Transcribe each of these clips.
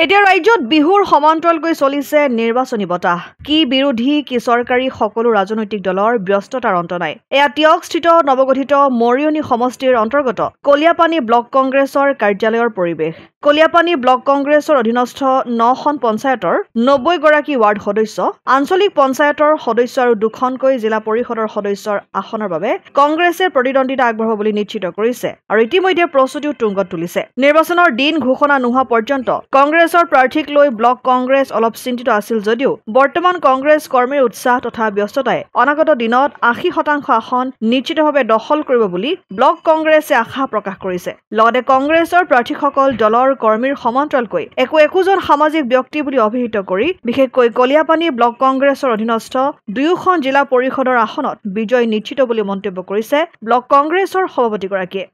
এতিয়া ৰাজ্যত বিহুৰ সমান্তৰালকৈ চলিছে নিৰ্বাচনী বতাহ কি বিৰোধী কি চৰকাৰী সকলো ৰাজনৈতিক দলৰ ব্যস্ততাৰ অন্ত নাই এয়া টিয়কস্থিত নৱগঠিত মৰিয়নি সমষ্টিৰ অন্তৰ্গত কলিয়াপানী ব্লক কংগ্ৰেছৰ কাৰ্যালয়ৰ পৰিৱেশ কলিয়াপানী ব্লক কংগ্ৰেছৰ অধীনস্থ 9খন পঞ্চায়তৰ 90 গৰাকী ৱাৰ্ড সদস্য আঞ্চলিক পঞ্চায়তৰ সদস্য আৰু 2খনকৈ জিলা পৰিষদৰ সদস্যৰ আসনৰ বাবে কংগ্ৰেছে প্ৰতিদ্বন্দ্বিতা আগবঢ়াব বুলি নিশ্চিত কৰিছে আৰু ইতিমধ্যে প্ৰস্তুতিও তুংগত তুলিছে নিৰ্বাচনৰ দিন ঘোষণা নোহোৱা পৰ্যন্ত কংগ্ৰেছৰ প্ৰাৰ্থীক লৈ ব্লক কংগ্ৰেছ অলপ চিন্তিত আছিল যদিও বৰ্তমান কংগ্ৰেছ কৰ্মীৰ উৎসাহ তথা ব্যস্ততাই অনাগত দিনত 80% আসন নিশ্চিতভাৱে দখল কৰিব বুলি ব্লক কংগ্ৰেছে আশা প্ৰকাশ কৰিছে লগতে কংগ্ৰেছৰ প্ৰাৰ্থীসকল দলৰ কৰ্মীৰ সমান্তৰালকৈ একোজন সামাজিক ব্যক্তি বুলি অভিহিত কৰি বিশেষকৈ কলিয়াপানী ব্লক কংগ্ৰেছৰ অধীনস্থ 2খন জিলা পৰিষদৰ আসনত বিজয় নিশ্চিত বুলি মন্তব্য কৰিছে ব্লক কংগ্ৰেছৰ সভাপতিগৰাকীয়ে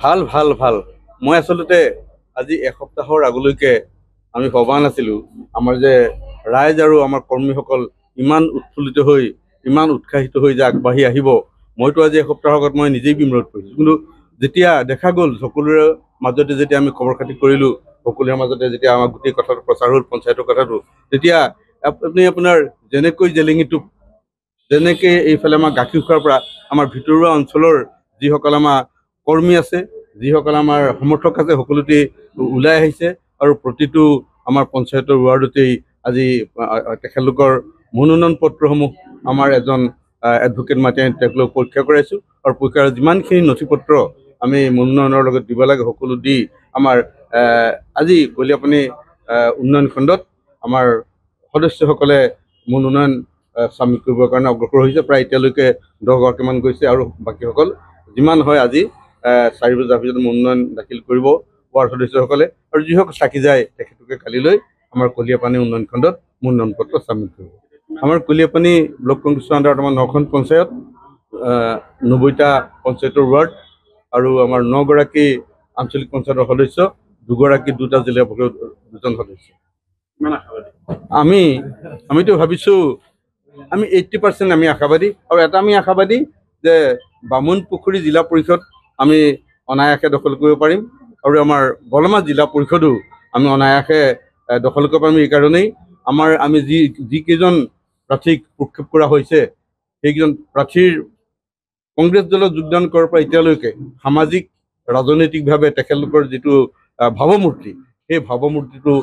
ভাল ভাল ভাল মই আসলতে আজি এসপ্তাহৰ আগলৈকে আমি ভবা নাছিলোঁ আমাৰ যে ৰাইজ আৰু আমাৰ কৰ্মীসকল ইমান উৎফুল্লিত হৈ ইমান উৎসাহিত হৈ যে আগবাঢ়ি আহিব মইতো আজি এসপ্তাহৰ আগত মই নিজেই বিমোৰত কৰিছোঁ কিন্তু যেতিয়া দেখা গ'ল সকলোৰে মাজতে যেতিয়া আমি খবৰ খাতি কৰিলোঁ সকলোৰে মাজতে যেতিয়া আমাৰ গোটেই কথাটো প্ৰচাৰ হ'ল পঞ্চায়তৰ কথাটো তেতিয়া আপুনি আপোনাৰ যেনেকৈ জেলেঙিটো যেনেকৈ এইফালে আমাৰ গাখীৰ খোৱাৰ পৰা আমাৰ ভিতৰুৱা অঞ্চলৰ যিসকল আমাৰ কৰ্মী আছে যিসকল আমাৰ সমৰ্থক আছে সকলোতে ওলাই আহিছে আৰু প্ৰতিটো আমাৰ পঞ্চায়তৰ ৱাৰ্ডতেই আজি তেখেতলোকৰ মনোনয়ন পত্ৰসমূহ আমাৰ এজন এডভোকেট মাতি তেওঁলোকক পৰীক্ষা কৰাইছোঁ আৰু পৰীক্ষাৰ যিমানখিনি নথি পত্ৰ আমি মনোনয়নৰ লগত দিব লাগে সকলো দি আমাৰ আজি কলিয়াপানী উন্নয়ন খণ্ডত আমাৰ সদস্যসকলে মনোনয়ন চাবমিট কৰিবৰ কাৰণে অগ্ৰসৰ হৈছে প্ৰায় এতিয়ালৈকে 10 গৰাকীমান গৈছে আৰু বাকীসকল যিমান হয় আজি 4 বজাৰ ভিতৰত মনোনয়ন দাখিল কৰিব ৱাৰ্ড সদস্যসকলে আৰু যিসকল চাকি যায় তেখেতলোকে কালিলৈ আমাৰ কলিয়াপানী উন্নয়ন খণ্ডত মনোনয়ন পত্ৰ চাবমিট কৰিব আমাৰ কলিয়াপানী ব্লক কংগ্ৰেছৰ আণ্ডাৰত আমাৰ 9খন পঞ্চায়ত 90টা পঞ্চায়তৰ ৱাৰ্ড আৰু আমাৰ 9 গৰাকী আঞ্চলিক পঞ্চায়তৰ সদস্য 2 গৰাকী 2টা জিলা পৰিষদৰ 2জন সদস্য আমিতো ভাবিছোঁ আমি 80% আমি আশাবাদী আৰু এটা আমি আশাবাদী যে বামুণপুখুৰী জিলা পৰিষদ আমি অনায়াসে দখল কৰিব পাৰিম আৰু আমাৰ বলমা জিলা পৰিষদো আমি অনায়াসে দখল কৰিব পাৰিম এই কাৰণেই আমি যিকেইজন প্ৰাৰ্থীক প্ৰক্ষেপ কৰা হৈছে সেইকেইজন প্ৰাৰ্থীৰ কংগ্ৰেছ দলত যোগদান কৰাৰ পৰা এতিয়ালৈকে সামাজিক ৰাজনৈতিকভাৱে তেখেতলোকৰ যিটো ভাৱমূৰ্তি সেই ভাৱমূৰ্তিটো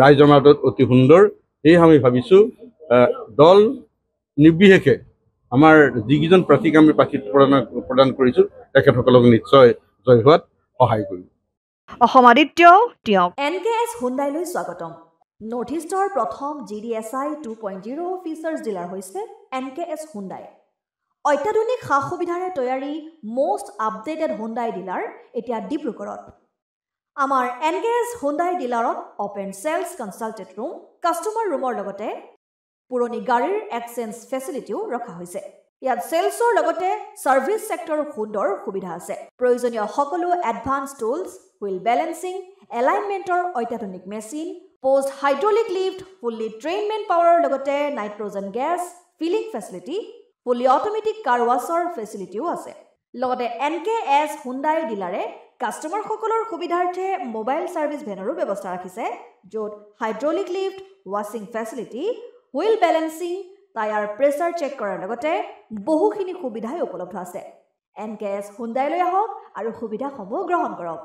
ৰাইজৰ মাজত অতি সুন্দৰ সেয়ে আমি ভাবিছোঁ দল নিৰ্বিশেষে আমাৰ যিকেইজন প্ৰাৰ্থীক আমি প্ৰাৰ্থী প্ৰদান কৰিছোঁ তেখেতসকলক নিশ্চয় জয় হোৱাত সহায় কৰিব অসম আদিত্য টিয়ক NKS হুণ্ডাইলৈ স্বাগতম নৰ্থ ইষ্টৰ প্ৰথম GDSI 2.0 ফিচাৰ্ছ ডিলাৰ হৈছে NKS হুণ্ডাই অত্যাধুনিক সা সুবিধাৰে তৈয়াৰী most updated হুণ্ডাই ডিলাৰ এতিয়া ডিব্ৰুগড়ত আমাৰ NKS হুণ্ডাই ডিলাৰত open sales consultant room customer ৰুমৰ লগতে পুৰণি গাড়ীৰ এক্সচেঞ্জ ফেচিলিটিও ৰখা হৈছে ইয়াত সেলছৰ লগতে সাৰ্ভিস সেক্টৰৰ সুন্দৰ সুবিধা আছে প্ৰয়োজনীয় সকলো এডভান্স টুলছ হুইল বেলেন্সিং এলাইনমেন্টৰ অত্যাধুনিক machine post hydraulic lift fully ট্ৰেইনমেন পাৱাৰৰ লগতে nitrogen gas filling facility fully automatic car ৱাছৰ ফেচিলিটিও আছে লগতে NKS হুণ্ডাই ডিলাৰে কাস্টমাৰ সকলৰ সুবিধাৰ্থে মোবাইল সাৰ্ভিস ভেনৰো ব্যৱস্থা ৰাখিছে য'ত হাইড্ৰলিক লিফ্ট ৱাছিং facility wheel balancing tyre pressure check কৰাৰ লগতে বহুখিনি সুবিধাই উপলব্ধ আছে NKS হুণ্ডাইলৈ আহক আৰু সুবিধাসমূহ গ্ৰহণ কৰক